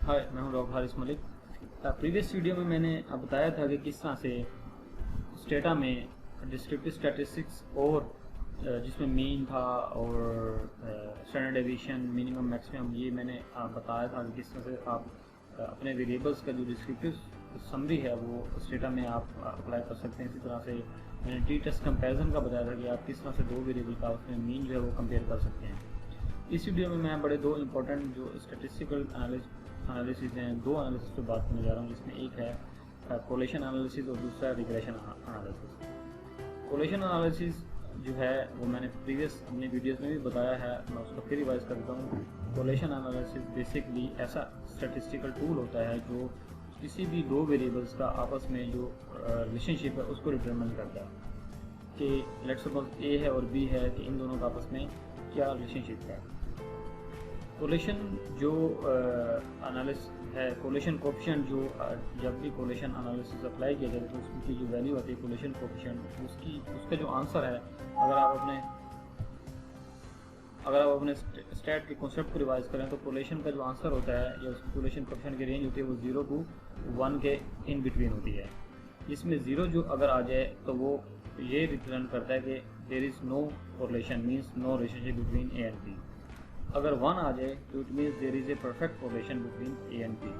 हाय, मैं हूं doctor Haris Malik. Previous video में मैंने बताया था कि किस तरह से स्टेटा में डिस्क्रिप्टिव स्टैटिस्टिक्स और जिसमें मीन था और स्टैंडर्ड डेविएशन, मिनिमम, मैक्सिमम, ये मैंने बताया था कि किस तरह से आप अपने वेरिएबल्स का जो डिस्क्रिप्टिव समरी है वो स्टेटा में आप अप्लाई कर सकते हैं। इसी तरह से मैंने टी टेस्ट कंपैरिजन का बताया था कि आप किस तरह से दो वेरिएबल का उसमें मीन जो है वो कंपेयर कर सकते हैं। इस वीडियो में मैं बड़े दो इंपॉर्टेंट जो स्टैटिस्टिकल एनालिसिस हैं, दो एनालिसिस पे बात करने जा रहा हूँ, जिसमें एक है कोलेशन एनालिसिस और दूसरा रिग्रेशन एनालिसिस। कोलेशन एनालिसिस जो है वो मैंने प्रीवियस अपने वीडियोस में भी बताया है, मैं उसको फिर रिवाइज करता हूँ। कोलेशन एनालिसिस बेसिकली ऐसा स्टैटिस्टिकल टूल होता है जो किसी भी दो वेरिएबल्स का आपस में जो रिलेशनशिप है उसको डिटरमिन करता है कि लेट्स सपोज ए है और बी है, कि इन दोनों का आपस में क्या रिलेशनशिप है। कोलेशन जो एनालिसिस है, कोलेशन कोफिशिएंट जो जब भी कोलेशन एनालिसिस अप्लाई किया जाए तो उसकी जो वैल्यू होती है कोलेशन कोफिशिएंट, उसका जो आंसर है, अगर आप अपने स्टैट के कॉन्सेप्ट को रिवाइज करें तो कोलेशन का जो आंसर होता है या उसकी कोलेशन कोफिशिएंट की रेंज होती है वो 0 to 1 के इन बिटवीन होती है। इसमें 0 जो अगर आ जाए तो वो ये रिप्रेजेंट करता है कि there is no correlation, means no relationship between A and B. अगर 1 आ जाए तो it means there is a perfect correlation between A and B.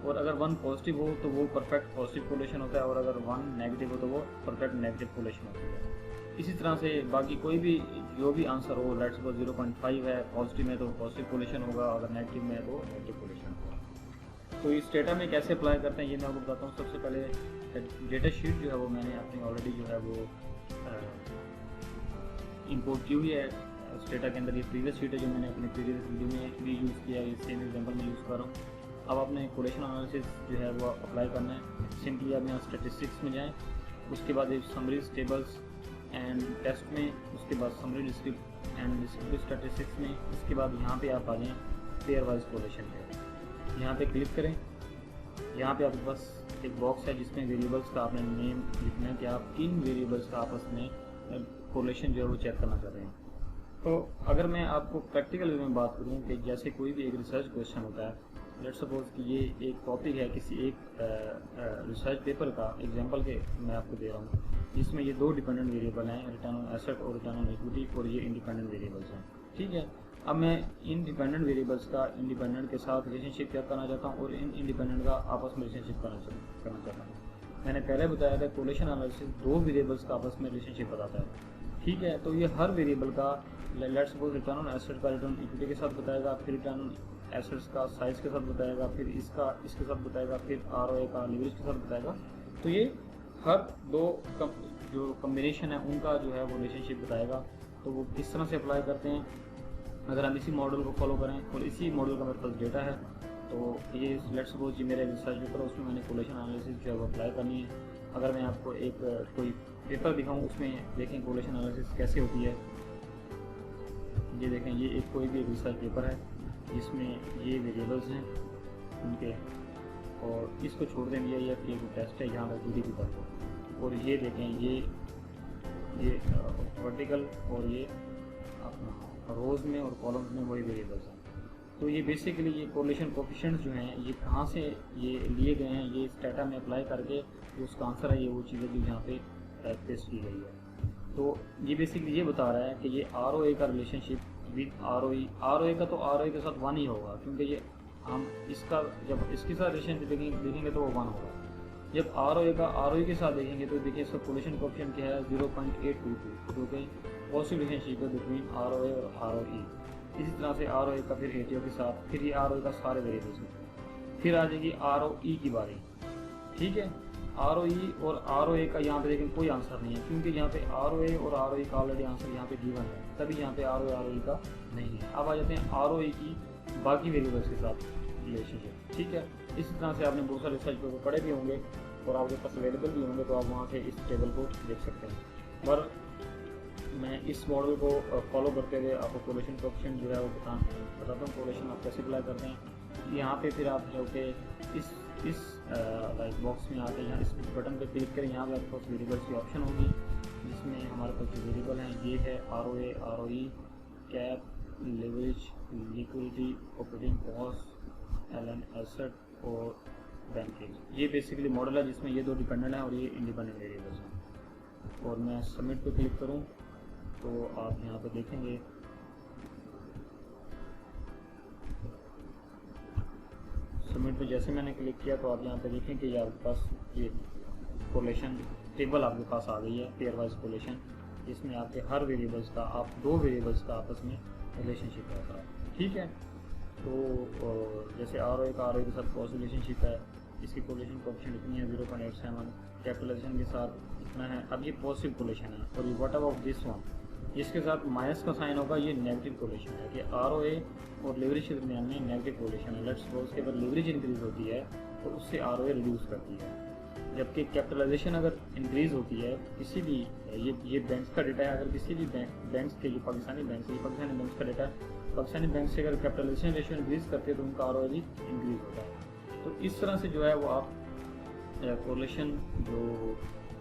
और अगर 1 पॉजिटिव हो तो वो परफेक्ट पॉजिटिव कोरिलेशन होता है, और अगर 1 नेगेटिव हो तो वो परफेक्ट नेगेटिव कोरिलेशन होती है। इसी तरह से बाकी कोई भी जो भी आंसर हो, लेट्स सपोज 0.5 है, पॉजिटिव में तो पॉजिटिव कोरिलेशन होगा, अगर नेगेटिव में है तो नेगेटिव कोरिलेशन होगा। तो इस डेटा में कैसे अप्लाई करते हैं ये मैं आपको बताता हूँ। सबसे पहले डेटा शीट जो है वो मैंने अपनी ऑलरेडी जो है वो इंपोर्ट की हुई है डेटा के अंदर। ये प्रीवियस शीट है जो मैंने अपने प्रीवियस वीडियो में भी यूज़ किया है, सेम एग्जांपल में यूज़ कर रहा हूँ। अब आपने कोलेशन एनालिसिस जो है वो अप्लाई करना है। सिंपली आप यहाँ स्टैटिस्टिक्स में जाएँ, उसके बाद एक समरीज टेबल्स एंड टेस्ट में, उसके बाद समरी डिस्क्रिप्टिव स्टैटिस्टिक्स में, इसके बाद यहाँ पे आप आ जाएँ पेयर वाइज कोलेशन पे। यहाँ पे क्लिक करें। यहाँ पे आपके पास एक बॉक्स है जिसमें वेरिएबल्स का आपने नेम लिखना है कि आप किन वेरिएबल्स का आपस में कोलेशन जो है वो चेक करना चाह रहे हैं। तो अगर मैं आपको प्रैक्टिकल वे में बात करूँ कि जैसे कोई भी एक रिसर्च क्वेश्चन होता है, लेट्स सपोज कि ये एक टॉपिक है किसी एक रिसर्च पेपर का, एग्जांपल के मैं आपको दे रहा हूँ, जिसमें ये दो डिपेंडेंट वेरिएबल हैं, रिटर्न ऑन एसेट और रिटर्न ऑन इक्विटी, और ये इंडिपेंडेंट वेरिएबल्स हैं। ठीक है, अब मैं इन डिपेंडेंट वेरिएबल्स का इंडिपेंडेंट के साथ रिलेशनशिप क्या करना चाहता हूँ और इन इंडिपेंडेंट का आपस में रिलेशनशिप करना चाहता हूँ। मैंने पहले बताया था कोलेशन एनालिसिस दो वेरिएबल्स का आपस में रिलेशनशिप बताता है। ठीक है, तो ये हर वेरिएबल का, let's suppose return on asset का रिटर्न इक्विटी के साथ बताएगा, फिर रिटर्न ऑन एसेट्स का साइज के साथ बताएगा, फिर इसके साथ बताएगा, फिर आरओए का लीवरेज के साथ बताएगा। तो ये हर दो जो कम्बिनेशन है उनका जो है वो रिलेशनशिप बताएगा। तो वो किस तरह से अप्लाई करते हैं, अगर हम इसी मॉडल को फॉलो करें और इसी मॉडल का मेरे पास डेटा है, तो ये लेट्स सपोज ये मेरा रिसर्च पेपर है, उसमें मैंने कोलेशन एनालिसिस जो है वो अप्लाई करनी है। अगर मैं आपको एक कोई पेपर दिखाऊं, उसमें देखें कोलेशन एनालिसिस कैसे होती है। ये देखें, ये एक कोई भी रिसर्च पेपर है जिसमें ये वेरिएबल्स हैं उनके, और इसको छोड़ दें ये एक टेस्ट है यहाँ पर जीडीपी पर, और ये देखें ये वर्टिकल और ये अपना रोज़ में और कॉलम्स में वही वेरिएबल्स हैं। तो ये बेसिकली ये कोरिलेशन कोफिशिएंट्स जो हैं ये कहाँ से ये लिए गए हैं, ये इस डाटा में अप्लाई करके जो उसका आंसर है ये वो चीज़ें जो यहाँ पे पेस्ट की गई है। तो ये बेसिकली ये बता रहा है कि ये आरओए का रिलेशनशिप विद आरओए का तो आरओए के साथ 1 ही होगा, क्योंकि ये हम इसका जब इसके साथ रिलेशनशिप देखेंगे तो वो 1 होगा। जब आरओए का आरओए के साथ देखेंगे तो देखिए इसका कोलेशन कोफिशिएंट क्या है 0.822, जो कि पॉजिटिव रिलेशनशिप है बिटवीन आरओए और आरओई। इसी तरह से आरओए का फिर एटीओ के साथ, फिर ये आरओए का सारे वेरिएबल्स में, फिर आ जाएगी आरओई की बारी। ठीक है, आरओई और आरओए का यहाँ पे देखें कोई आंसर नहीं है, क्योंकि यहाँ पे आरओए और आरओई का ऑलरेडी आंसर यहाँ पे गिवन है, तभी यहाँ पे आरओई का नहीं है। अब आ जाते हैं आरओई की बाकी वेरिएबल्स के साथ रिलेशनशिप। ठीक है, इसी तरह से आपने बहुत सारे रिसर्च पेपर पढ़े भी होंगे और आपके पास अवेलेबल भी होंगे, तो आप वहाँ से इस टेबल को देख सकते हैं। पर मैं इस मॉडल को फॉलो करते हुए आपको कोरिलेशन कोफिशिएंट जो है वो बताता हूँ कोरिलेशन आप कैसे अप्लाई करते हैं। यहाँ पे फिर आप जो कि इस लाइक बॉक्स में आते हैं, यहाँ इस बटन पे क्लिक करें। यहाँ पे आपके पास वेरिएबल्स की ऑप्शन होगी, जिसमें हमारे पास जो वेरिएबल हैं ये है ROA, ROE, cap, leverage, liquidity, operating cost एलन एसेट और बैंकिंग। ये बेसिकली मॉडल है जिसमें ये दो डिपेंडेंट हैं और ये इंडिपेंडेंट वेरिएबल्स हैं। और मैं सबमिट पे क्लिक करूं तो आप यहाँ पे देखेंगे सबमिट पे जैसे मैंने क्लिक किया तो आप यहाँ पे देखें कि ये आपके पास ये कोलेशन टेबल आपके पास आ गई है, पेयर वाइज कोलेशन, जिसमें आपके हर वेरिएबल्स का आप दो वेरिएबल्स का आपस में रिलेशनशिप रहता है। ठीक है, तो जैसे ROA का ROA के साथ क्रॉस रिलेशनशिप है, इसकी कोलेशन कोएफिशिएंट इतनी है 0.87, कैपिटलाइजेशन के साथ इतना है। अब ये पॉजिटिव कोलेशन है और ये व्हाट अबाउट दिस वन, इसके साथ माइनस का साइन होगा, ये नेगेटिव कोलेशन है कि ROA और लेवरेज के दरमियान में नेगेटिव कोलेशन है। लेट्स सपोज कि अगर लेवरेज इंक्रीज होती है तो उससे ROA रिड्यूस करती है, जबकि कैपिटलाइजेशन अगर इंक्रीज होती है किसी भी ये बैंक्स का डेटा है, अगर किसी भी बैंक्स के जो पाकिस्तानी बैंक्स का डेटा है, पाकिस्तानी बैंक से अगर कैपिटलाइजेशन रेशियो इंक्रीज करते हैं तो उनका ROA भी इंक्रीज होता है। तो इस तरह से जो है वो आप कोरिलेशन जो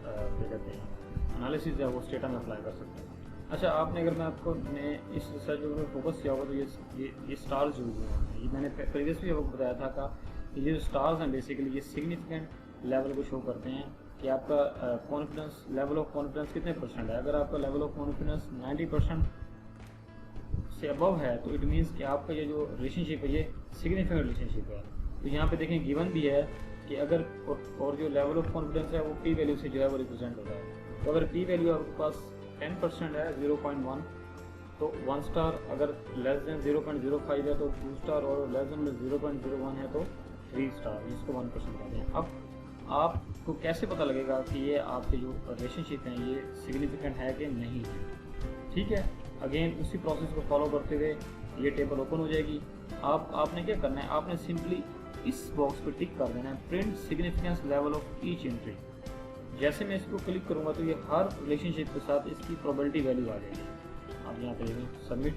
क्या कहते हैं एनालिसिस है वो स्टेटा में अप्लाई कर सकते हैं। अच्छा, आपने अगर मैं आपको ने इस रिसर्च में फोकस किया होगा तो ये स्टार्स यूज हुए हैं। ये मैंने प्रीवियसली आपको बताया था कि ये जो स्टार्स हैं बेसिकली ये सिग्निफिकेंट लेवल को शो करते हैं कि आपका कॉन्फिडेंस लेवल ऑफ कॉन्फिडेंस कितने परसेंट है। अगर आपका लेवल ऑफ कॉन्फिडेंस 90% से अबव है तो इट मीन्स कि आपका ये जो रिलेशनशिप है ये सिग्निफिकेंट रिलेशनशिप है। तो यहाँ पे देखें गिवन भी है कि अगर और जो लेवल ऑफ कॉन्फिडेंस है वो पी वैल्यू से जो है वो रिप्रेजेंट होता है। तो अगर पी वैल्यू आपके पास 10% है 0.1 तो 1 स्टार, अगर लेस देन 0.05 है तो 2 स्टार और लेस देन 0.01 है तो 3 स्टार, जिसको 1% कहते हैं। अब आपको कैसे पता लगेगा कि ये आपके जो रिलेशनशिप हैं ये सिग्निफिकेंट है कि नहीं है। ठीक है, अगेन उसी प्रोसेस को फॉलो करते हुए ये टेबल ओपन हो जाएगी। आपने क्या करना है, आपने सिंपली इस बॉक्स पर टिक कर देना है print significance level of each entry. जैसे मैं इसको क्लिक करूंगा तो ये हर रिलेशनशिप के साथ इसकी प्रोबेबिलिटी वैल्यू आ जाएगी। आप यहाँ पे सबमिट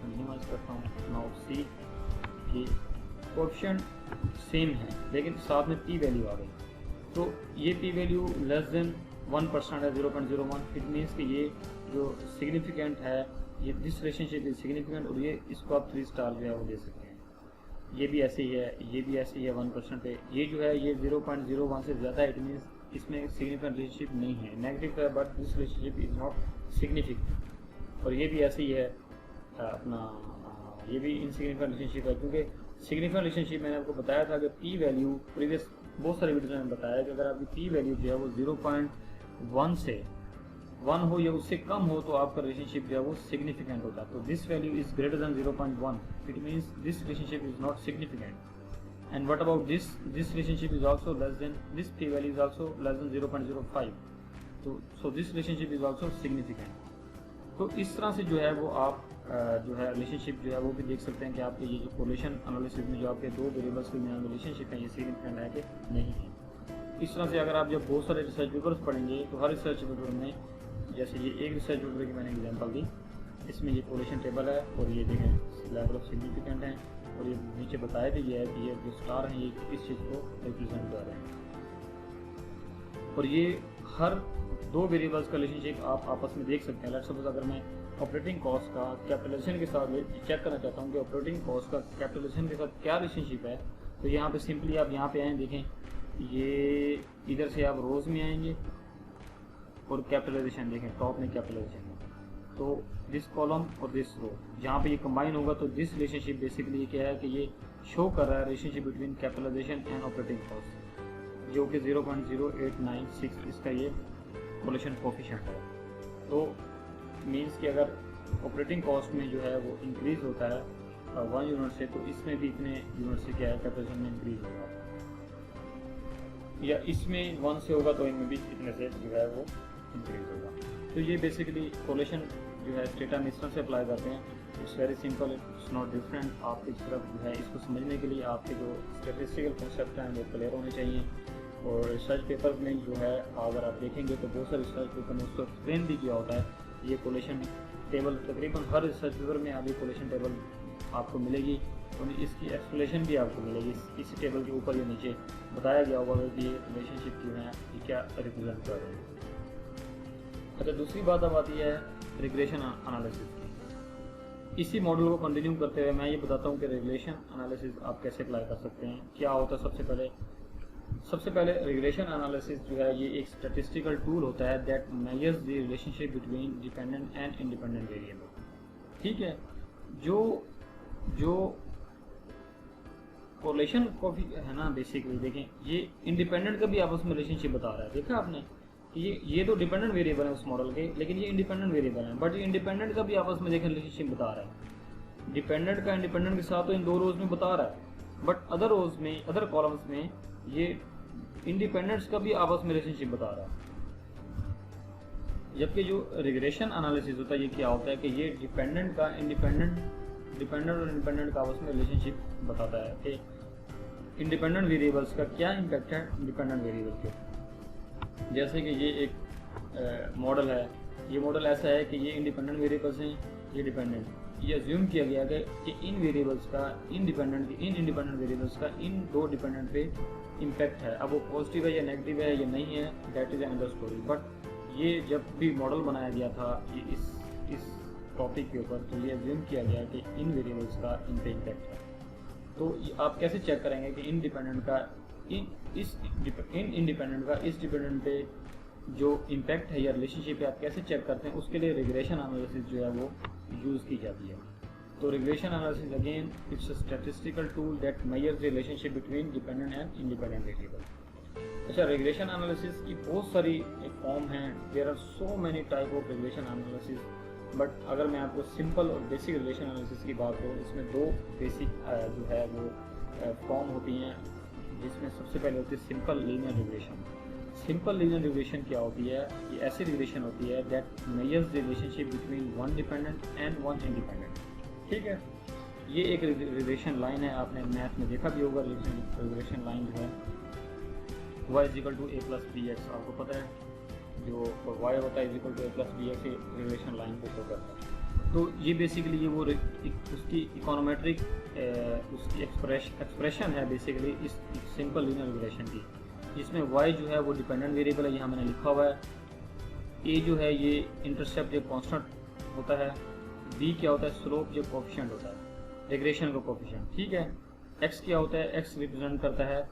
मिनिमाइज करता हूँ। नाउ सी कि कोएफिशिएंट सेम है लेकिन साथ में पी वैल्यू आ गई। तो ये पी वैल्यू लेस देन 1% है 0.01, इट मीन्स कि ये जो सिग्निफिकेंट है ये दिस रिलेशनशिप इज सिग्निफिकेंट और ये इसको आप 3 स्टार जो है वो दे सकते हैं। ये भी ऐसे ही है, ये भी ऐसे ही है 1% पे। ये जो है ये 0.01 से ज़्यादा है, इट मीन्स इसमें सिग्निफिकेंट रिलेशनशिप नहीं है, नेगेटिव है but this relationship is not significant. और ये भी ऐसे ही है अपना, ये भी इनसिग्निफिकेंट रिलेशनशिप है क्योंकि सिग्निफिकेंट रिलेशनशिप मैंने आपको बताया था कि पी वैल्यू प्रीवियस बहुत सारे वीडियो में बताया कि अगर आपकी पी वैल्यू जो है वो 0.1 से 1 हो या उससे कम हो तो आपका रिलेशनशिप जो है वो सिग्निफिकेंट होता है। तो this value is greater than 0.1, it means this relationship is not significant. And what about this relationship is also less than, this P value is also less than 0.05, तो so this relationship is also significant. तो इस तरह से जो है वो आप जो है रिलेशनशिप जो है वो भी देख सकते हैं कि आपके ये जो कोरिलेशन एनालिसिस में जो आपके दो वेरिएबल्स के दरमियान रिलेशनशिप है ये सिग्निफिकेंट है कि नहीं है। इस तरह से अगर आप जब बहुत सारे रिसर्च पेपर्स पढ़ेंगे तो हर रिसर्च पेपर में, जैसे ये एक रिसर्च पेपर की मैंने एग्जांपल दी, इसमें ये कोरिलेशन टेबल है और ये देखें लेवल ऑफ सिग्निफिकेंट है और ये नीचे बताया भी गया है कि ये जो स्टार हैं ये किस चीज़ को रिप्रेजेंट कर रहे हैं। और ये हर दो वेरिएबल्स का रिलेशनशिप आप आपस में देख सकते हैं। लेट्स सपोज अगर मैं ऑपरेटिंग कॉस्ट का कैपिटलाइजेशन के साथ चेक करना चाहता हूँ कि ऑपरेटिंग कॉस्ट का कैपिटलाइजेशन के साथ क्या रिलेशनशिप है, तो यहाँ पे सिंपली आप यहाँ पे आएँ, देखें ये इधर से आप रोज में आएंगे और कैपिटलाइजेशन देखें टॉप में कैपिटलाइजेशन, तो दिस कॉलम और दिस रो जहाँ पे ये कंबाइन होगा तो दिस रिलेशनशिप बेसिकली ये क्या है कि ये शो कर रहा है relationship between capitalization and operating cost, जो कि 0.0896 इसका ये कोरिलेशन कोएफिशिएंट है। तो मीन्स कि अगर ऑपरेटिंग कॉस्ट में जो है वो इंक्रीज होता है 1 यूनिट से तो इसमें भी इतने यूनिट से क्या है कैपिटलाइजेशन में इंक्रीज होगा, या इसमें 1 से होगा तो इनमें भी इतने से जो है वो इंक्रीज होगा। तो ये बेसिकली कोरिलेशन जो है स्टेटा में इस तरह से अप्लाई करते हैं। It's very simple, it's not different. आपकी तरफ जो है इसको समझने के लिए आपके जो स्टैटिस्टिकल कॉन्सेप्ट हैं वो क्लियर होने चाहिए। और रिसर्च पेपर में जो है अगर आप देखेंगे तो बहुत सारे रिसर्च पेपर में उसको एक्सप्लेन भी किया होता है। ये कोरिलेशन टेबल तकरीबन हर रिसर्च पेपर में अभी कोरिलेशन टेबल आपको मिलेगी और इसकी एक्सप्लेनेशन भी आपको मिलेगी। इस टेबल के ऊपर या नीचे बताया गया होगा कि ये रिलेशनशिप जो है ये क्या रिप्रेजेंट कर रहे हैं। अच्छा, दूसरी बात अब आती है रिग्रेशन एनालिसिस की। इसी मॉडल को कंटिन्यू करते हुए मैं ये बताता हूँ कि रिग्रेशन एनालिसिस आप कैसे अप्लाई कर सकते हैं, क्या होता है। सबसे पहले रिग्रेशन एनालिसिस जो है ये एक स्टैटिस्टिकल टूल होता है that measures the relationship between dependent and independent variable. ठीक है, जो कोरिलेशन है ना, बेसिकली देखें ये इंडिपेंडेंट का भी आपस में रिलेशनशिप बता रहा है। देखा आपने कि ये तो डिपेंडेंट वेरिएबल है उस मॉडल के, लेकिन ये इंडिपेंडेंट वेरिएबल है, बट ये इंडिपेंडेंट का भी आपस में देखें रिलेशनशिप बता रहा है। डिपेंडेंट का इंडिपेंडेंट के साथ तो इन दो रोज में बता रहा है, बट अदर रोज में, अदर कॉलम्स में ये इंडिपेंडेंट्स का भी आपस में रिलेशनशिप बता रहा है। जबकि जो रिग्रेशन एनालिसिस होता है ये क्या होता है कि ये डिपेंडेंट और इंडिपेंडेंट का आपस में रिलेशनशिप बताता है कि इंडिपेंडेंट वेरिएबल्स का क्या इम्पैक्ट है डिपेंडेंट वेरिएबल के। जैसे कि ये एक मॉडल है, ये मॉडल ऐसा है कि ये इंडिपेंडेंट वेरिएबल्स हैं, ये डिपेंडेंट। ये अज्यूम किया गया कि इन वेरिएबल्स का इन इंडिपेंडेंट वेरिएबल्स का इन दो डिपेंडेंट पे इम्पैक्ट है। अब वो पॉजिटिव है या नेगेटिव है या नहीं है, that is another story. But ये जब भी मॉडल बनाया गया था ये इस टॉपिक के ऊपर, तो ये अज्यूम किया गया कि इन वेरिएबल्स का इन पे इम्पैक्ट है। तो आप कैसे चेक करेंगे कि इन इंडिपेंडेंट का इस डिपेंडेंट पे जो इम्पैक्ट है या रिलेशनशिप है, आप कैसे चेक करते हैं, उसके लिए रिग्रेशन एनालिसिस जो है वो यूज़ की जाती है। तो regression analysis again it's a statistical tool that measures the relationship between dependent and independent variable. अच्छा, रिग्रेशन एनालिसिस की बहुत सारी फॉर्म हैं, there are so many type of regression analysis, but अगर मैं आपको सिंपल और बेसिक रिलेशन एनालिसिस की बात करूँ, इसमें दो बेसिक जो है वो फॉर्म होती हैं, जिसमें सबसे पहले होती है simple linear regression. Simple linear regression क्या होती है? ये ऐसी रिग्रेशन होती है that measures the relationship between one dependent and one independent. ठीक है, ये एक रिग्रेशन लाइन है, आपने मैथ में देखा भी होगा। रिग्रेशन लाइन जो है y = a + bx, आपको पता है जो y होता है = a + bx रिग्रेशन लाइन को शो करता है। तो ये बेसिकली ये वो उसकी इकोनोमेट्रिक उसकी एक्सप्रेशन है बेसिकली इस सिंपल लीनियर रिग्रेशन की, जिसमें y जो है वो डिपेंडेंट वेरिएबल है, यहाँ मैंने लिखा हुआ है। a जो है ये इंटरसेप्ट जो कांस्टेंट होता है, b क्या होता है स्लोप जो कोफिशिएंट होता है रिग्रेशन का कोफिशिएंट। ठीक है, x क्या होता है, x रिप्रेजेंट करता है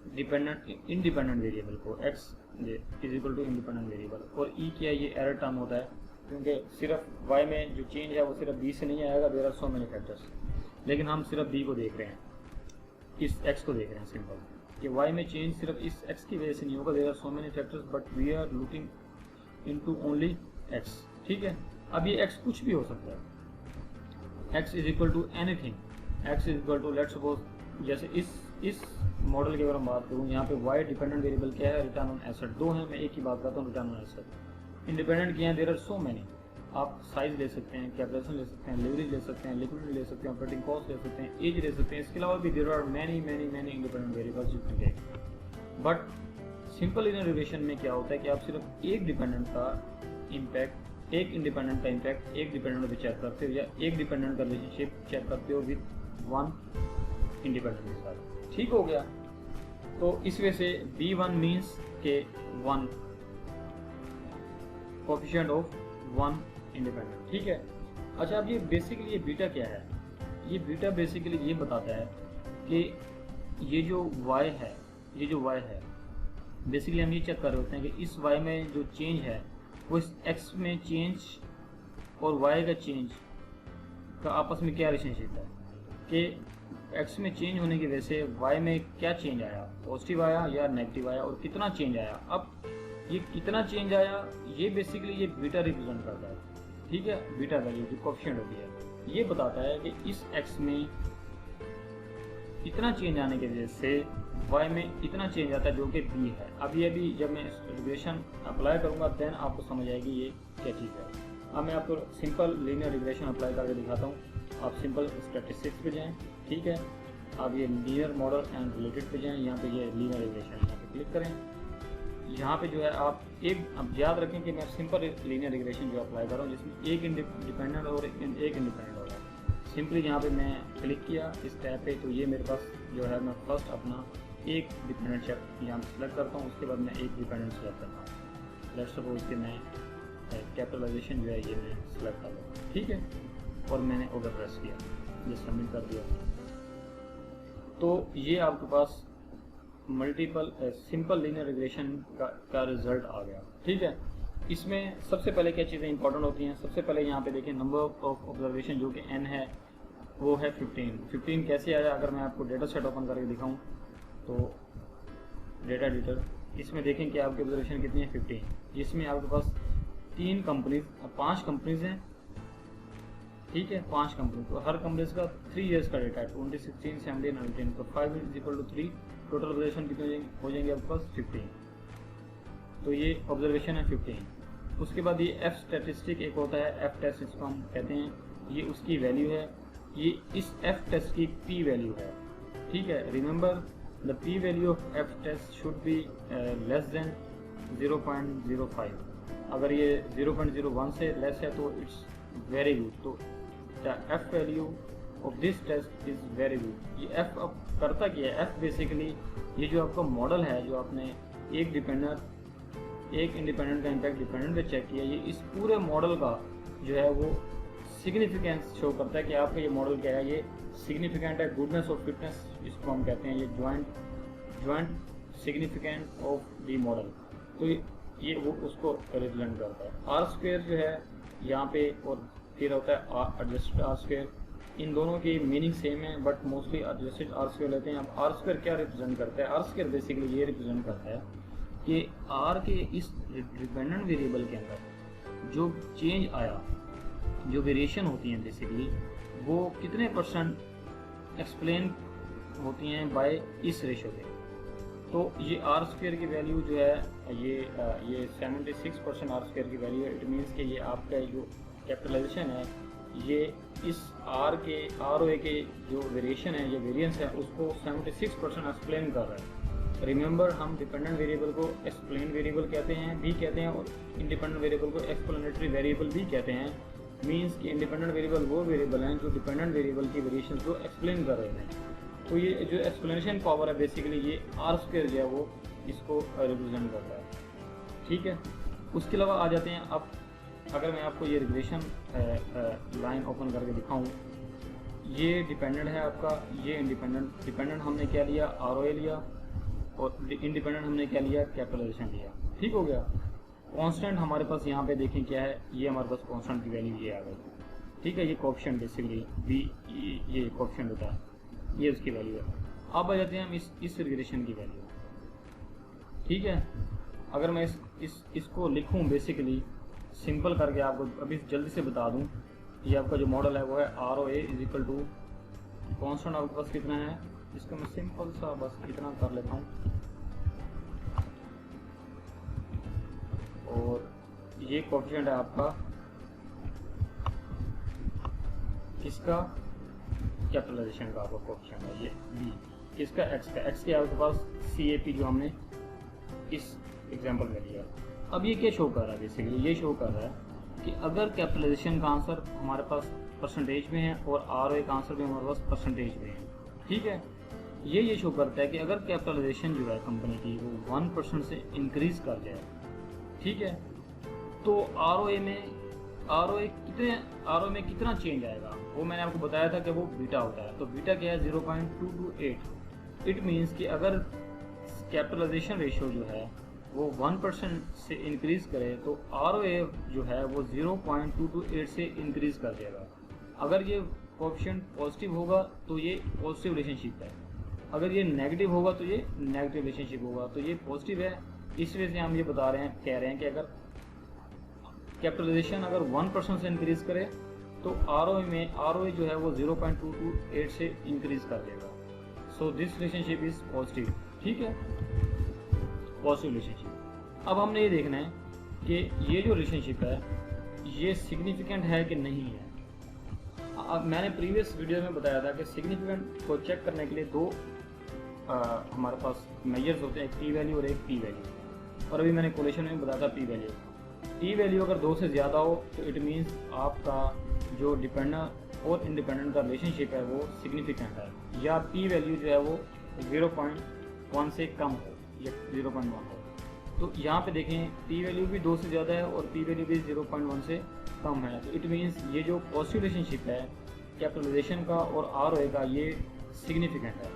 इंडिपेंडेंट वेरिएबल को, x = इंडिपेंडेंट वेरिएबल। और e क्या है, ये एरर टर्म होता है, क्योंकि सिर्फ y में जो चेंज है वो सिर्फ b से नहीं आएगा, there are so many factors, लेकिन हम सिर्फ b को देख रहे हैं, इस x को देख रहे हैं सिंपल, कि y में चेंज सिर्फ इस x की वजह से नहीं होगा, there are so many factors but we are looking into only x। ठीक है, अब ये x कुछ भी हो सकता है, x = anything, x = let's suppose जैसे इस मॉडल की अगर हम बात करूँ, यहाँ पे y डिपेंडेंट वेरिएबल क्या है, रिटर्न ऑन एसेट। दो हैं, मैं एक ही बात करता हूँ, रिटर्न ऑन एसेट। इंडिपेंडेंट क्या है, देयर आर सो मेनी, आप साइज ले सकते हैं, कैपिटल ले सकते हैं, लेवरेज ले सकते हैं, लिक्विडिटी ले सकते हैं, ऑपरेटिंग कॉस्ट ले सकते हैं, एज ले सकते हैं, इसके अलावा भी there are many independent variables you can take. But simple linear regression में क्या होता है कि आप सिर्फ एक डिपेंडेंट का इम्पैक्ट, एक इंडिपेंडेंट का इम्पैक्ट एक डिपेंडेंट पे चेक करते हो, या एक डिपेंडेंट का रिलेशनशिप चेक करते हो विद वन इंडिपेंडेंट के साथ। ठीक हो गया, तो इस वजह से B1 मीन्स के one coefficient of one independent. ठीक है, अच्छा अब ये बेसिकली ये बीटा क्या है? ये बीटा बेसिकली ये बताता है कि ये जो y है बेसिकली हम ये चेक कर रहे होते हैं कि इस y में जो चेंज है वो इस x में चेंज और y का चेंज का आपस में क्या रिलेशनशिप है, कि x में चेंज होने की वजह से y में क्या चेंज आया, पॉजिटिव आया या नेगेटिव आया, और कितना चेंज आया। अब ये कितना चेंज आया ये बेसिकली ये बीटा रिप्रेजेंट करता है। ठीक है, बीटा वैल्यू जो कोफिशिएंट होती है ये बताता है कि इस x में इतना चेंज आने की वजह से y में इतना चेंज आता है जो कि b है। अब ये भी जब मैं रिग्रेशन अप्लाई करूंगा देन आपको समझ आएगी ये क्या चीज़ है। अब मैं आपको सिंपल लीनियर रिग्रेशन अप्लाई करके दिखाता हूँ। आप सिंपल स्टैटिस्टिक्स पे जाएं, ठीक है, आप ये लीनियर मॉडल एंड रिलेटेड पे जाएं, यहाँ पे ये लीनियर रिग्रेशन यहाँ पे क्लिक करें। यहाँ पे जो है आप अब याद रखें कि मैं सिंपल लीनियर रिग्रेशन जो अप्लाई कर रहा हूँ जिसमें एक डिपेंडेंट और एक इंडिपेंडेंट होगा। सिंपली यहाँ पे मैं क्लिक किया इस टैब पे, तो ये मेरे पास जो है मैं फर्स्ट अपना एक डिपेंडेंट यहाँ सेलेक्ट करता हूँ, उसके बाद मैं एक डिपेंडेंट सेलेक्ट करता हूँ। लेट्स सपोज कि मैं कैपिटलाइजेशन जो है ये मैं सेलेक्ट कर लूँ। ठीक है, और मैंने ओके प्रेस किया, ये सबमिट कर दिया, तो ये आपके पास मल्टीपल सिंपल लीनियर रिग्रेशन का रिजल्ट आ गया। ठीक है, इसमें सबसे पहले क्या चीज़ें इंपॉर्टेंट होती हैं, सबसे पहले यहाँ पे देखिए नंबर ऑफ ऑब्जर्वेशन जो कि n है वो है 15 कैसे आया, अगर मैं आपको डेटा सेट ओपन करके दिखाऊं तो डेटा एडिटर, इसमें देखें कि आपकी ऑब्जर्वेशन कितनी है 15, जिसमें आपके पास 5 कंपनीज हैं। ठीक है, 5 कंपनी, तो हर कंपनीज का 3 इयर्स का डेटा है, 2016, 17, 19, तो 5 = 3, टोटल ऑब्जर्वेशन कितने हो जाएंगे आपके पास 15, तो ये ऑब्जर्वेशन है 15। उसके बाद ये एफ स्टैटिस्टिक एक होता है, एफ टेस्ट इसको हम कहते हैं, ये उसकी वैल्यू है, ये इस एफ टेस्ट की पी वैल्यू है। ठीक है, remember the P value of F test should be less than 0.05, अगर ये 0.01 से लेस है तो इट्स वेरी गुड, तो the F value of this test is very good. ये एफ अब करता क्या है, एफ बेसिकली ये जो आपका मॉडल है, जो आपने एक इंडिपेंडेंट का इम्पैक्ट डिपेंडेंट पे चेक किया, ये इस पूरे मॉडल का जो है वो सिग्निफिकेंस शो करता है कि आपका ये मॉडल क्या है, ये सिग्निफिकेंट है, गुडनेस और फिटनेस इसको हम कहते हैं, ये joint significant of the model, तो ये वो उसको रिप्रेजेंट करता है। आर स्क्वायर जो है यहाँ पे, और फिर होता है एडजस्टेड आर स्क्वायर, इन दोनों की मीनिंग सेम है but mostly adjusted are square लेते हैं। अब आर स्क्वायर क्या रिप्रेजेंट करता है, आर स्क्वायर बेसिकली ये रिप्रेजेंट करता है कि आर के इस डिपेंडेंट वेरिएबल के अंदर जो चेंज आया, जो वेरिएशन होती हैं बेसिकली, वो कितने % एक्सप्लेन होती हैं बाय इस रेशो पे। तो ये आर स्क्वायर की वैल्यू जो है ये 76% आर स्क्वायर की वैल्यू है। इट मीन्स कि ये आपका जो कैपिटलाइजेशन है, ये इस आर ओ ए के जो वेरिएशन है, ये वेरिएंस है, उसको 76% एक्सप्लेन कर रहा है। रिमेंबर, हम डिपेंडेंट वेरिएबल को एक्सप्लेन वेरिएबल कहते हैं और इंडिपेंडेंट वेरिएबल को एक्सप्लेनेटरी वेरिएबल भी कहते हैं। मीन्स कि इंडिपेंडेंट वेरिएबल वो वेरिएबल हैं जो डिपेंडेंट वेरिएबल की वेरिएशन को एक्सप्लेन कर रहे हैं। तो ये जो एक्सप्लेनेशन पावर है बेसिकली ये आर स्क्वायर जो है वो इसको रिप्रेजेंट करता है। ठीक है, उसके अलावा आ जाते हैं, अब अगर मैं आपको ये रिग्रेशन लाइन ओपन करके दिखाऊं, ये डिपेंडेंट है आपका, ये डिपेंडेंट हमने क्या लिया, आरओए लिया, और इंडिपेंडेंट हमने क्या लिया, कैपिटलाइजेशन लिया। ठीक हो गया। कांस्टेंट हमारे पास यहाँ पे देखें क्या है, ये हमारे पास कांस्टेंट की वैल्यू ये आ गई। ठीक है, ये कोएफिशिएंट बेसिकली बी, ये कोएफिशिएंट होता है, ये उसकी वैल्यू है। अब आ जाते हैं हम इस रिग्रेशन की वैल्यू। ठीक है, अगर मैं इसको लिखूं बेसिकली सिंपल करके आपको अभी जल्दी से बता दूं, ये आपका जो मॉडल है वो है R O A is equal to constant आपके पास कितना है, इसको मैं सिंपल सा बस इतना कर लेता हूँ, और ये कोएफिशिएंट है आपका किसका, कैपिटलाइजेशन का आपका कोएफिशिएंट है, ये बी किसका, एक्स का। एक्स के आपके पास CAP जो हमने इस एग्जांपल में लिया। अब ये क्या शो कर रहा है, बेसिकली ये शो कर रहा है कि अगर कैपिटलाइजेशन का आंसर हमारे पास परसेंटेज में है और ROA का आंसर भी हमारे पास परसेंटेज में है। ठीक है, ये शो करता है कि अगर कैपिटलाइजेशन जो है कंपनी की वो 1% से इंक्रीज कर जाए, ठीक है, तो ROA में कितना चेंज आएगा, वो मैंने आपको बताया था कि वो बीटा होता है। तो बीटा क्या है, 0.228। इट मीन्स कि अगर कैपिटलाइजेशन रेशियो जो है वो 1% से इंक्रीज करे तो ROA जो है वो 0.228 से इंक्रीज कर देगा। अगर ये कोएफिशिएंट पॉजिटिव होगा तो ये पॉजिटिव रिलेशनशिप है, अगर ये नेगेटिव होगा तो ये नेगेटिव रिलेशनशिप होगा। तो ये पॉजिटिव है, इस वजह से हम ये कह रहे हैं कि अगर कैपिटलाइजेशन अगर 1% से इंक्रीज करे तो ROA जो है वो 0.228 से इंक्रीज कर देगा। So this relationship is positive. ठीक है, पॉजिटिव रिलेशनशिप। अब हमने ये देखना है कि ये जो रिलेशनशिप है ये सिग्निफिकेंट है कि नहीं है। मैंने प्रीवियस वीडियो में बताया था कि सिग्निफिकेंट को चेक करने के लिए दो हमारे पास मेजर्स होते हैं, एक P वैल्यू और एक P वैल्यू। और अभी मैंने कोलेशन में बताया था P वैल्यू अगर 2 से ज़्यादा हो तो इट मीन्स आपका जो डिपेंडेंट और इंडिपेंडेंट का रिलेशनशिप है वो सिग्निफिकेंट है, या P वैल्यू जो है वो 0.1 से कम हो या 0.1 हो। तो यहाँ पे देखें P वैल्यू भी 2 से ज़्यादा है और P वैल्यू भी 0.1 से कम है, तो इट मीन्स ये जो पॉजिटिव रिलेशनशिप है कैपिटलाइजेशन का और आरओए का ये सिग्निफिकेंट है।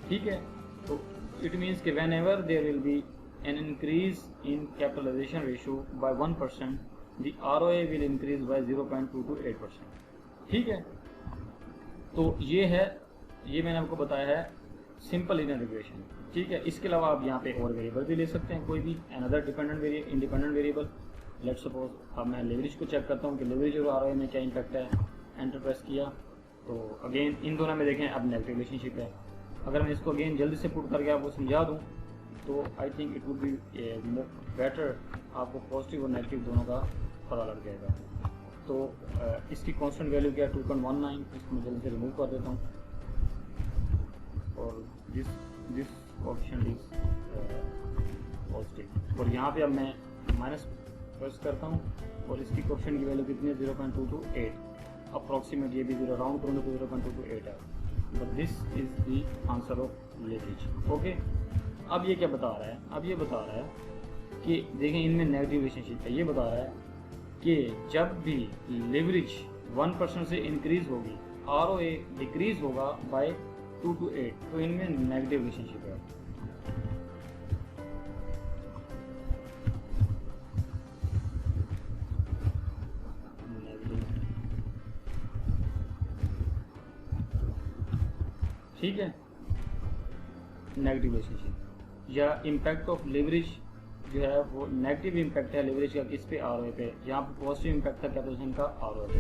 ठीक है, तो इट मीन्स कि whenever there will be an increase in capitalization ratio by 1%, the ROA will increase by 0.228%। ठीक है, तो ये है, ये मैंने आपको बताया है सिंपल लीनियर रिग्रेशन। ठीक है, इसके अलावा आप यहाँ पे और वेरिएबल भी ले सकते हैं, कोई भी another dependent independent variable. Let's suppose अब मैं लेवरेज को चेक करता हूँ कि लेवरेज और आरओए में क्या इम्पैक्ट है। एंटर प्रेस किया तो अगेन इन दोनों में देखें अब नेगेटिव रिलेशनशिप है। अगर मैं इसको अगेन जल्दी से पुट करके आपको समझा दूँ तो I think it would be better, आपको पॉजिटिव और नेगेटिव दोनों का पता लग जाएगा। तो इसकी कांस्टेंट वैल्यू क्या है 2.19, इसको मैं जल्दी से रिमूव कर देता हूँ और दिस ऑप्शन इज पॉजिटिव। और यहाँ पे अब मैं माइनस प्रेस करता हूँ और इसकी कोएफिशिएंट की वैल्यू कितनी है 0.228, अप्रॉक्सीमेट ये भी 0 राउंड करूँगा तो 0.228 है। But this is the answer of leverage. Okay, अब ये क्या बता रहा है, अब ये बता रहा है कि देखें इनमें नेगेटिव रिलेशनशिप है। ये बता रहा है कि जब भी लेवरेज 1% से इंक्रीज होगी आरओए डिक्रीज होगा बाय 2 to 8, तो इनमें नेगेटिव रिलेशनशिप है। ठीक है, नेगेटिव रिलेशनशिप या इम्पैक्ट ऑफ लेवरेज जो है वो नेगेटिव इम्पैक्ट है लेवरेज का किस पे, आरओए पे। यहाँ पे पॉजिटिव इम्पैक्ट था कैपिटलाइजेशन का आरओए पे।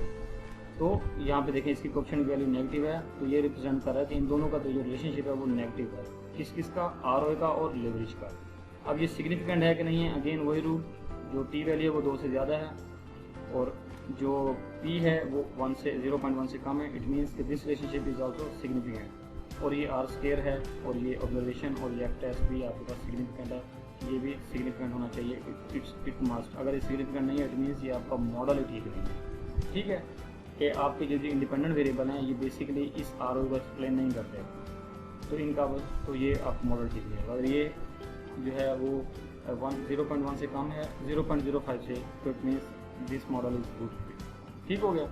तो यहाँ पे देखें इसकी कोएफिशिएंट की वैल्यू नेगेटिव है, तो ये रिप्रेजेंट कर रहा है कि इन दोनों का तो जो रिलेशनशिप है वो नेगेटिव है, किस किस का, आरओए का और लेवरेज का। अब ये सिग्निफिकेंट है कि नहीं है, अगेन वही रूल, जो टी वैल्यू है वो 2 से ज़्यादा है और जो पी है वो 0.1 से कम है। इट मीन्स कि this relationship is also significant. और ये आर स्केयर है और ये ऑब्जर्वेशन और ये एफ टेस्ट भी आपके पास सिग्निफिकेंट है, ये भी सिग्निफिकेंट होना चाहिए। इट मस्ट, अगर ये सिग्निफिकेंट नहीं है इट मीन्स ये आपका मॉडल ही ठीक नहीं है। ठीक है, कि आपके जो इंडिपेंडेंट वेरिएबल हैं ये बेसिकली इस आर को एक्सप्लेन नहीं करते, तो इनका तो ये आप मॉडल ठीक नहीं है। अगर ये जो है वो 0.1 से कम है 0.05 से, तो it means this model is good. ठीक हो गया।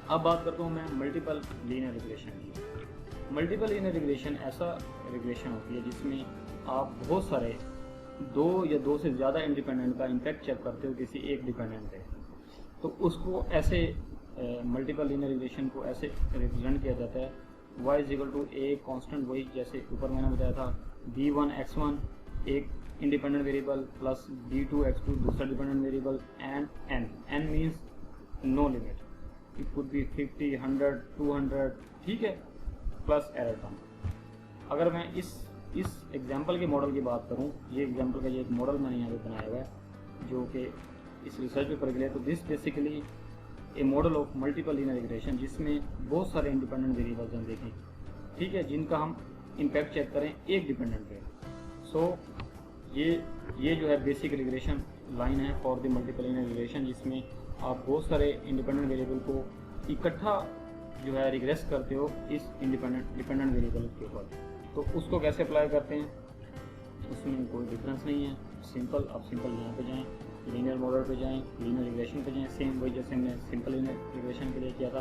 अब बात करता हूँ मैं मल्टीपल लीनियर रिग्रेशन की। मल्टीपल लीनियर रिग्रेशन ऐसा रिग्रेशन होती है जिसमें आप बहुत सारे 2 या 2 से ज़्यादा इंडिपेंडेंट का इम्पैक्ट चेक करते हो किसी एक डिपेंडेंट पे। तो उसको ऐसे मल्टीपल लीनियर रिग्रेशन को ऐसे रिप्रेजेंट किया जाता है y = a कांस्टेंट, वही जैसे ऊपर मैंने बताया था b1 एक इंडिपेंडेंट वेरिएबल प्लस b2 दूसरा dependent variable and n means no limit, it could be 50, 100, 200। ठीक है, प्लस एरर टर्म। अगर मैं इस एग्जांपल के मॉडल की बात करूं, ये एग्जांपल का ये एक मॉडल मैंने यहाँ पे बनाया हुआ है जो कि इस रिसर्च पेपर के लिए, तो this basically A model of multiple linear regression जिसमें बहुत सारे इंडिपेंडेंट वेरिएबल्स हैं देखें। ठीक है, जिनका हम इम्पैक्ट चेक करें एक डिपेंडेंट पे। सो ये जो है बेसिक रिग्रेशन लाइन है for the multiple linear regression, जिसमें आप बहुत सारे इंडिपेंडेंट वेरिएबल को इकट्ठा जो है रिग्रेस करते हो इस डिपेंडेंट वेरिएबल के ऊपर। तो उसको कैसे अप्लाई करते हैं, उसमें कोई डिफरेंस नहीं है, सिंपल। आप सिंपल यहाँ पे जाएं, लीनियर मॉडल पे जाएं, लीनियर रिग्रेशन पे जाएं, सेम वही जैसे हमने सिंपल लीनियर रिग्रेशन के लिए किया था।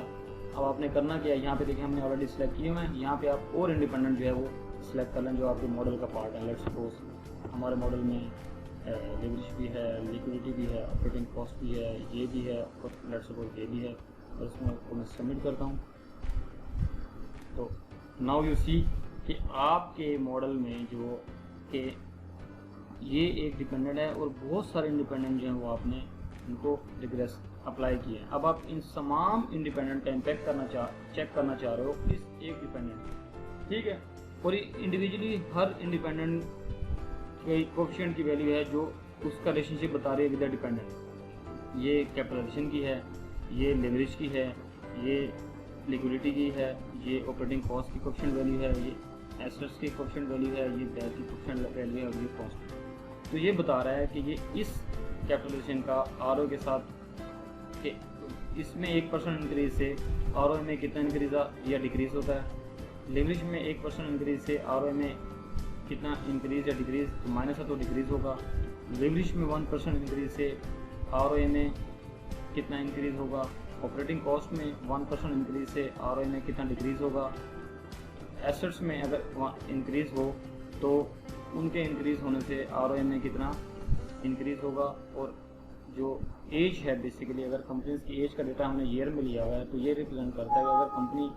अब आपने करना क्या है, यहाँ पे देखिए हमने ऑलरेडी सिलेक्ट किए हुए हैं, यहाँ पे आप और इंडिपेंडेंट जो है वो सिलेक्ट कर लें जो आपके मॉडल का पार्ट है। लेट्स सपोज हमारे मॉडल में लेवरेज भी है, लिक्विडिटी भी है, ऑपरेटिंग कॉस्ट भी है, ये भी है और लेट्स सपोज ये भी है, और इसमें मैं सबमिट करता हूँ। तो नाउ यू सी कि आपके मॉडल में जो कि ये एक डिपेंडेंट है और बहुत सारे इंडिपेंडेंट जो हैं वो आपने इनको रिग्रेस अप्लाई किए हैं। अब आप इन तमाम इंडिपेंडेंट का इम्पैक्ट चेक करना चाह रहे हो इस एक डिपेंडेंट। ठीक है, और इंडिविजुअली हर इंडिपेंडेंट के कोएफिशिएंट की वैल्यू है जो उसका रिलेशनशिप बता रही है विद द डिपेंडेंट। ये कैपिटलाइजेशन की है, ये लेवरेज की है, ये लिक्विडिटी की है, ये ऑपरेटिंग कॉस्ट की कोएफिशिएंट वैल्यू है, ये एसेट्स की कोएफिशिएंट वैल्यू है, ये डेट की कोएफिशिएंट वैल्यू है और ये कॉस्ट। तो ये बता रहा है कि ये इस कैपिटलाइजेशन का आरओ के साथ कि इसमें 1% इंक्रीज से आरओ में कितना इंक्रीज या डिक्रीज होता है, लेवरेज में 1% इंक्रीज से आरओ में कितना इंक्रीज या डिक्रीज, तो माइनस है तो डिक्रीज होगा। लेवरेज में 1% इंक्रीज से आरओ में कितना इंक्रीज़ होगा, ऑपरेटिंग कॉस्ट में 1% इंक्रीज से ROI में कितना डिक्रीज़ होगा, एसेट्स में अगर इंक्रीज़ हो तो उनके इंक्रीज़ होने से ROI में कितना इंक्रीज़ होगा। और जो एज है बेसिकली, अगर कंपनीज की एज का डेटा हमने ईयर में लिया हुआ है तो ये रिप्रेजेंट करता है कि अगर कंपनी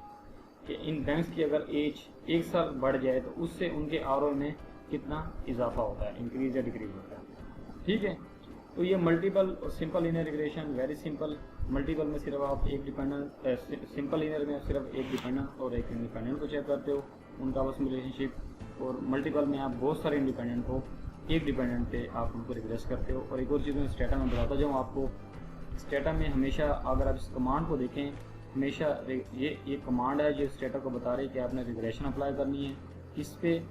के इन बैंक्स की अगर एज 1 साल बढ़ जाए तो उससे उनके ROI में कितना इजाफा होता है, इंक्रीज या डिक्रीज होता है। ठीक है, तो ये मल्टीपल और simple linear regression, very simple. Multiple में सिर्फ आप एक डिपेंडेंट, सिंपल लीनियर में आप सिर्फ एक डिपेंडेंट और एक इंडिपेंडेंट को चेक करते हो, उनका आपस में रिलेशनशिप। और मल्टीपल में आप बहुत सारे इंडिपेंडेंट को एक डिपेंडेंट पे आप उनको रिग्रेस करते हो। और एक और चीज़ मैं स्टेटा में बताता जाऊँ आपको, स्टेटा में हमेशा अगर आप इस कमांड को देखें, हमेशा ये कमांड है जो स्टेटा को बता रही है कि आपने रिग्रेशन अप्लाई करनी है। इस पे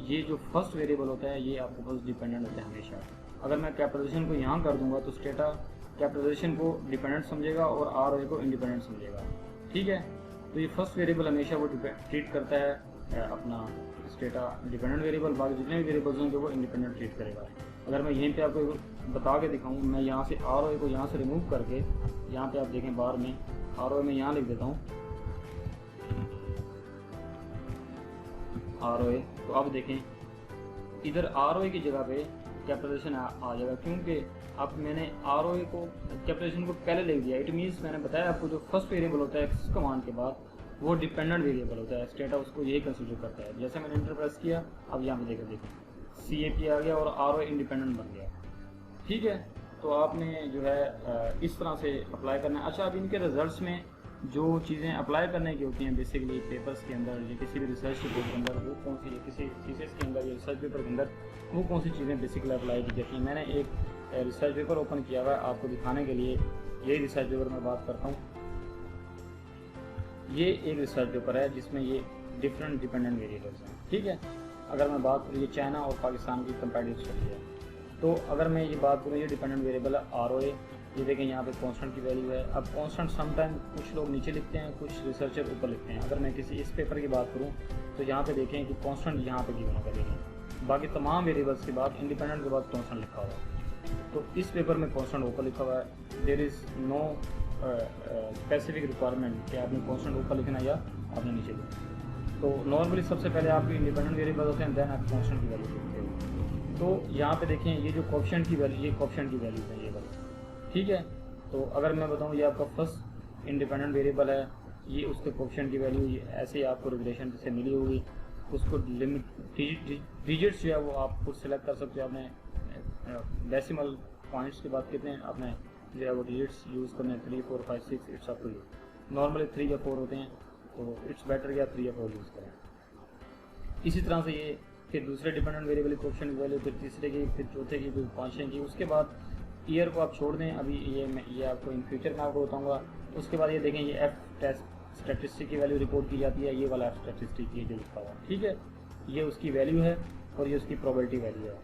ये जो फर्स्ट वेरिएबल होता है ये आपके पास डिपेंडेंट होता है हमेशा। अगर मैं कैपिटलाइजेशन को यहाँ कर दूंगा तो स्टेटा कैपिटलाइजेशन को डिपेंडेंट समझेगा और ROI को इंडिपेंडेंट समझेगा। ठीक है, तो ये फर्स्ट वेरिएबल हमेशा वो ट्रीट करता है अपना स्टेटा डिपेंडेंट वेरिएबल, बाकी जितने भी वेरिएबल्स होंगे वो इंडिपेंडेंट ट्रीट करेगा। अगर मैं यहीं पे आपको बता के दिखाऊँ, मैं यहाँ से ROI को यहाँ से रिमूव करके यहाँ पे आप देखें बार में ROI में यहाँ लिख देता हूँ ROI, तो आप देखें इधर ROI की जगह पे कैपिटलाइजेशन आ जाएगा, क्योंकि अब मैंने ROI को कैपिटलाइजेशन को पहले लिख दिया। इट मीन्स मैंने बताया आपको जो फर्स्ट वेरिएबल होता है इस कमांड के बाद वो डिपेंडेंट वेरिएबल होता है, स्टेटा उसको यही कंसिडर करता है। जैसे मैंने इंटर प्रेस किया, अब यहाँ पे देखें CAP आ गया और ROI इंडिपेंडेंट बन गया। ठीक है, तो आपने जो है इस तरह से अप्लाई करना है। अच्छा, अब इनके रिजल्ट्स में जो चीज़ें अप्लाई करने की होती हैं बेसिकली पेपर्स के अंदर या किसी भी रिसर्च पेपर के अंदर, वो कौन सी, किसी थीसिस के अंदर या रिसर्च पेपर के अंदर वो कौन सी चीज़ें बेसिकली अप्लाई की जाती हैं। मैंने एक रिसर्च पेपर ओपन किया हुआ है आपको दिखाने के लिए, यही रिसर्च पेपर मैं बात करता हूँ। ये एक रिसर्च पेपर है जिसमें ये डिफरेंट डिपेंडेंट वेरिएबल्स हैं। ठीक है, अगर मैं बात करूँ ये चाइना और पाकिस्तान की कंपैरेटिव स्टडी है, तो अगर मैं ये बात करूँ ये डिपेंडेंट वेरिएबल है ROI। ये देखें यहाँ पे कांस्टेंट की वैल्यू है। अब कांस्टेंट समटाइम कुछ लोग नीचे लिखते हैं, कुछ रिसर्चर ऊपर लिखते हैं। अगर मैं किसी इस पेपर की बात करूँ तो यहाँ पे देखें कि कांस्टेंट यहाँ पे गिवन होगा, देखें बाकी तमाम वेरिएबल्स के बाद इंडिपेंडेंट के बाद कांस्टेंट लिखा हुआ है। तो इस पेपर में कांस्टेंट ऊपर लिखा हुआ है। There is no specific requirement कि आपने कांस्टेंट ऊपर लिखना या आपने नीचे लिखना। तो नॉर्मली सबसे पहले आपके इंडिपेंडेंट वेरिएबल होते हैं, देन आप कांस्टेंट की वैल्यू लिखते हो। तो यहाँ पे देखें ये जो कोएफिशिएंट की वैल्यू, ये कोएफिशिएंट की वैल्यू है ये वाली। ठीक है, तो अगर मैं बताऊँ ये आपका फर्स्ट इंडिपेंडेंट वेरिएबल है, ये उसके कोएफिशिएंट की वैल्यू ऐसे ही आपको रिग्रेशन से मिली होगी। उसको लिमिट डिजिट्स जो है वो आप खुद सेलेक्ट कर सकते हो। आपने डेसिमल पॉइंट्स के बाद कितने आपने जो है वो डिजिट्स यूज़ करने हैं, 3, 4, 5, 6, it's up to you. Normally 3 या 4 होते हैं, तो इट्स बेटर कि आप 3 या 4 यूज़ करें। इसी तरह से ये फिर दूसरे डिपेंडेंट वेरिएबल कोएफिशिएंट की वैल्यू, फिर तीसरे की, फिर चौथे की, फिर पाँचवें की। उसके बाद ईयर को आप छोड़ दें, अभी ये आपको इन फ्यूचर में आपको बताऊंगा। उसके बाद ये देखें ये F टेस्ट स्टैटिस्टिक की वैल्यू रिपोर्ट की जाती है, ये वाला F स्टैटिस्टिक ये जो लिखा हुआ है। ठीक है, ये उसकी वैल्यू है और ये उसकी प्रोबेबिलिटी वैल्यू है।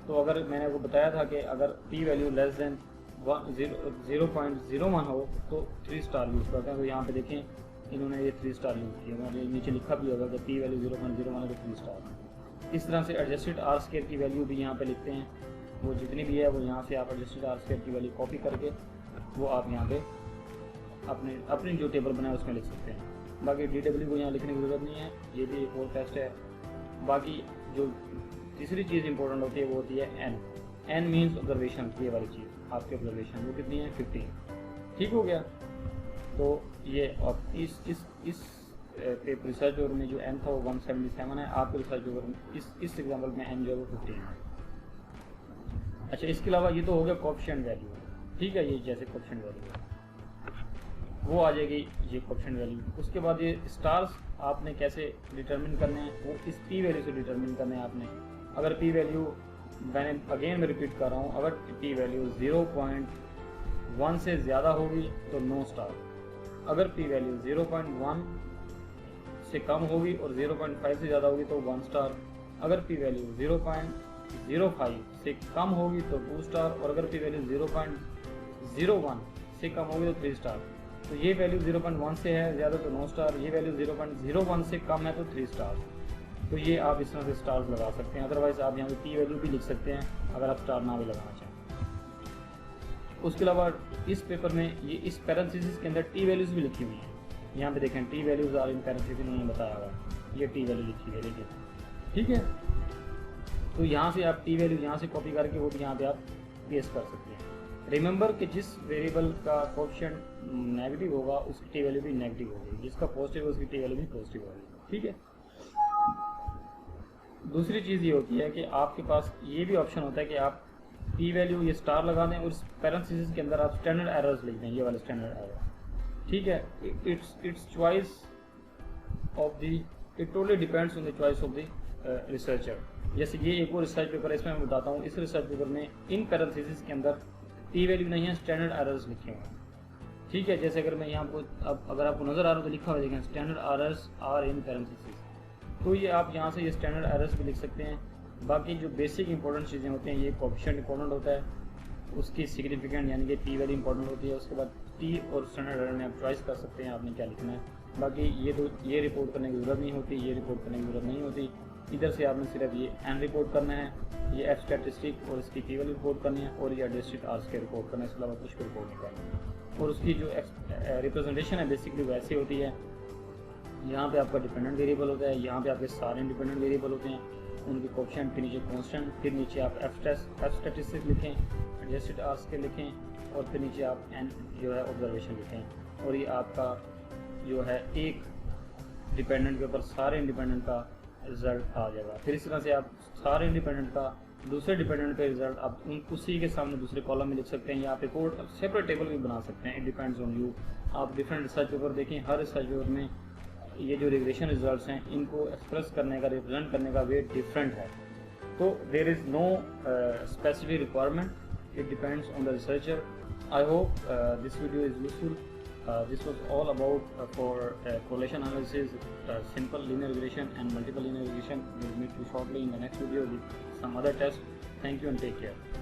तो अगर मैंने आपको बताया था कि अगर P वैल्यू लेस देन 0.01 हो तो 3 स्टार यूज़ करते हैं। तो यहाँ पे देखें इन्होंने ये 3 स्टार यूज़ किया, मैंने नीचे लिखा भी होगा कि P वैल्यू 0.01 है तो 3 स्टार। इस तरह से एडजस्टेड R स्क्वायर की वैल्यू भी यहाँ पे लिखते हैं, वो जितनी भी है वो यहाँ से आप एडजस्टेड R स्क्वायर की वैल्यू कॉपी करके वो आप यहाँ पे अपनी जो टेबल बनाए उसमें लिख सकते हैं। बाकी DW को यहाँ लिखने की ज़रूरत नहीं है, ये भी एक और टेस्ट है। बाकी जो तीसरी चीज़ इंपॉर्टेंट होती है वो होती है N मीन्स ऑब्जर्वेशन, ये वाली चीज़ आपकी ऑब्जर्वेशन वो कितनी है 15। ठीक हो गया, तो ये अब इस पेपर रिसर्च पेपर में जो N था वो 177 है, आपके रिसर्च पेपर में इस एग्जाम्पल में N जो है वो 15 है। अच्छा, इसके अलावा ये तो हो गया कोएफिशिएंट वैल्यू। ठीक है, ये जैसे कोएफिशिएंट वैल्यू वो आ जाएगी, ये कोएफिशिएंट वैल्यू। उसके बाद ये स्टार्स आपने कैसे डिटरमिन करने हैं, वो इस P वैल्यू से डिटरमिन करने हैं आपने। अगर P वैल्यू, मैंने अगेन मैं रिपीट कर रहा हूँ, अगर P वैल्यू 0.1 से ज़्यादा होगी तो नो स्टार। अगर P वैल्यू 0.1 से कम होगी और 0.5 से ज़्यादा होगी तो 1 स्टार। अगर P वैल्यू 0.05 से कम होगी तो 2 स्टार, और अगर P वैल्यू 0.01 से कम होगी तो 3 स्टार। तो ये वैल्यू 0.1 से है ज़्यादा तो 9 स्टार, ये वैल्यू 0.01 से कम है तो 3 स्टार। तो ये आप इस तरह से स्टार्स लगा सकते हैं। अदरवाइज़ आप यहाँ पे P वैल्यू भी लिख सकते हैं अगर आप स्टार ना भी लगाना चाहें। उसके अलावा इस पेपर में ये इस पैरेंथेसिस के अंदर टी वैल्यूज़ भी लिखी हुई हैं। यहाँ पे देखें T values are in parenthesis इन्होंने बताया हुआ है, ये टी वैल्यू लिखी हुई है देखिए, ठीक है। तो यहाँ से आप टी वैल्यू यहाँ से कॉपी करके वो भी यहाँ पे आप पेस्ट कर सकते हैं। रिमेंबर कि जिस वेरिएबल का कोएफिशिएंट नेगेटिव होगा उसकी टी वैल्यू भी नेगेटिव होगी, जिसका पॉजिटिव है उसकी टी वैल्यू भी पॉजिटिव होगी, ठीक है। दूसरी चीज़ ये होती है कि आपके पास ये भी ऑप्शन होता है कि आप टी वैल्यू ये स्टार लगा दें और इस पैरेंथेसिस के अंदर आप स्टैंडर्ड एरर्स लिख दें, ये वाले स्टैंडर्ड एरर, ठीक है। It's choice of the, it totally depends on the choice of the researcher. जैसे ये एक और रिसर्च पेपर है, इसमें मैं बताता हूँ, इस रिसर्च पेपर में इन पैरेंथेसिस के अंदर टी वैल्यू नहीं है, स्टैंडर्ड एरर्स लिखे हुए हैं, ठीक है। जैसे अगर मैं यहाँ को अब अगर आपको नज़र आ रहा हो तो लिखा हुआ देखें standard errors are in parenthesis, तो ये आप यहाँ से ये स्टैंडर्ड एरर्स भी लिख सकते हैं। बाकी जो बेसिक इंपॉर्टेंट चीज़ें होती हैं, ये कोएफिशिएंट इंपॉर्टेंट होता है, उसकी सिग्निफिकेंट यानी कि टी वैल्यू इंपॉर्टेंट होती है। उसके बाद टी और स्टैंडर्ड एरर में आप चॉइस कर सकते हैं आपने क्या लिखना है। बाकी ये रिपोर्ट करने की ज़रूरत नहीं होती, ये रिपोर्ट करने की ज़रूरत नहीं होती। इधर से आपने सिर्फ ये एन रिपोर्ट करना है, ये एफ स्टैटिस्टिक और इसकी टी वैल्यू रिपोर्ट करनी है, और ये एडजस्टेड आर स्क्वायर रिपोर्ट करना है, इसके अलावा कुछ भी रिपोर्ट नहीं करना है। और उसकी जो रिप्रेजेंटेशन है बेसिकली वैसी होती है, यहाँ पे आपका डिपेंडेंट वेरिएबल होता है, यहाँ पे आपके सारे इंडिपेंडेंट वेरिएबल होते हैं, उनके कोएफिशिएंट के नीचे कांस्टेंट, फिर नीचे आप एफ स्टैटिस्टिक लिखें, एडजस्टेड आर स्क्वायर लिखें, और फिर नीचे आप एन जो है ऑब्जर्वेशन लिखें, और ये आपका जो है एक डिपेंडेंट के ऊपर सारे इंडिपेंडेंट का रिजल्ट आ जाएगा। फिर इस तरह से आप सारे इंडिपेंडेंट का दूसरे डिपेंडेंट पे रिजल्ट आप उसी के सामने दूसरे कॉलम में लिख सकते हैं, या आप एक और सेपरेट टेबल भी बना सकते हैं। It depends on you. आप डिफरेंट रिसर्च पेपर देखें, हर रिसर्च पेपर में ये जो रिग्रेशन रिजल्ट्स हैं इनको एक्सप्रेस करने का, रिप्रेजेंट करने का वे डिफरेंट है। तो there is no specific requirement, it depends on the researcher. I hope this video is useful. This was all about for correlation analysis, simple linear regression and multiple linear regression. We'll meet you shortly in the next video with some other test. Thank you and take care.